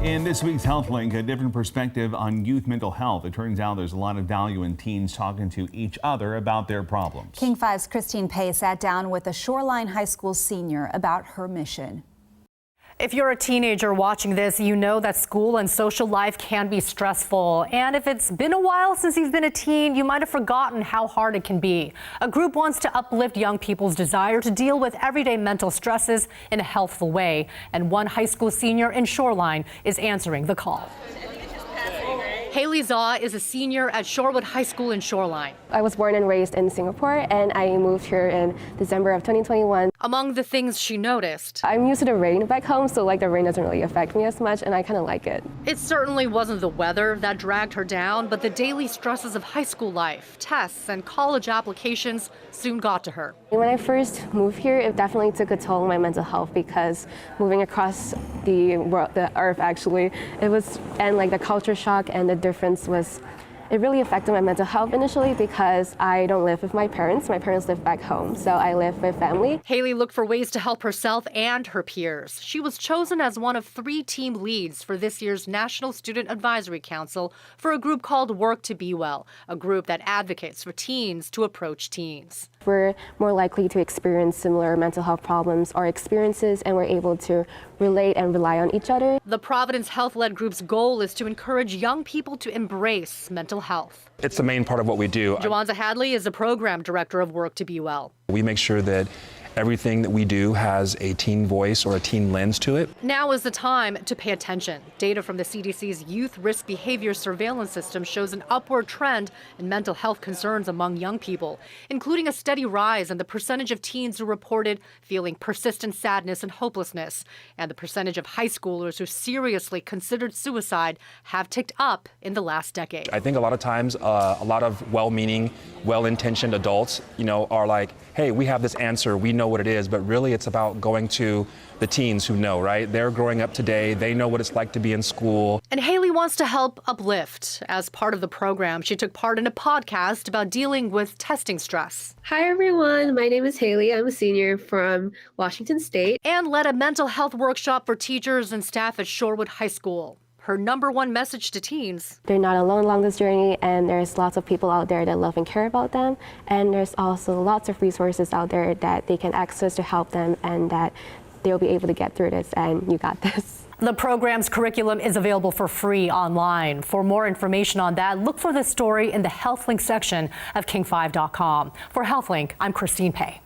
In this week's HealthLink, a different perspective on youth mental health. It turns out there's a lot of value in teens talking to each other about their problems. King 5's Christine Pei sat down with a Shoreline High School senior about her mission. If you're a teenager watching this, you know that school and social life can be stressful. And if it's been a while since you've been a teen, you might have forgotten how hard it can be. A group wants to uplift young people's desire to deal with everyday mental stresses in a healthful way. And one high school senior in Shoreline is answering the call. Haley Zaw is a senior at Shorewood High School in Shoreline. I was born and raised in Singapore, and I moved here in December of 2021. Among the things she noticed, I'm used to the rain back home, so the rain doesn't really affect me as much, and I kind of like it. It certainly wasn't the weather that dragged her down, but the daily stresses of high school life, tests, and college applications soon got to her. When I first moved here, it definitely took a toll on my mental health because moving across the world, the earth actually, and the culture shock and the difference was, it really affected my mental health initially because I don't live with my parents. My parents live back home, so I live with family. Haley looked for ways to help herself and her peers. She was chosen as one of 3 team leads for this year's National Student Advisory Council for a group called Work to Be Well, a group that advocates for teens to approach teens. We're more likely to experience similar mental health problems or experiences, and we're able to relate and rely on each other. The Providence Health-led group's goal is to encourage young people to embrace mental health. It's the main part of what we do. Joanza Hadley is the program director of Work to Be Well. We make sure that everything that we do has a teen voice or a teen lens to it. Now is the time to pay attention. Data from the CDC's Youth Risk Behavior Surveillance System shows an upward trend in mental health concerns among young people, including a steady rise in the percentage of teens who reported feeling persistent sadness and hopelessness. And the percentage of high schoolers who seriously considered suicide have ticked up in the last decade. I think a lot of times a lot of well-meaning, well-intentioned adults, are like, hey, we have this answer, we know what it is, but really it's about going to the teens who know, right? They're growing up today, they know what it's like to be in school. And Haley wants to help uplift. As part of the program, she took part in a podcast about dealing with testing stress. Hi everyone, my name is Haley. I'm a senior from Washington State. And led a mental health workshop for teachers and staff at Shorewood High School. Her #1 message to teens: they're not alone along this journey, and there's lots of people out there that love and care about them, and there's also lots of resources out there that they can access to help them, and that they'll be able to get through this, and you got this. The program's curriculum is available for free online. For more information on that, look for this story in the HealthLink section of king5.com. For HealthLink, I'm Christine Pei.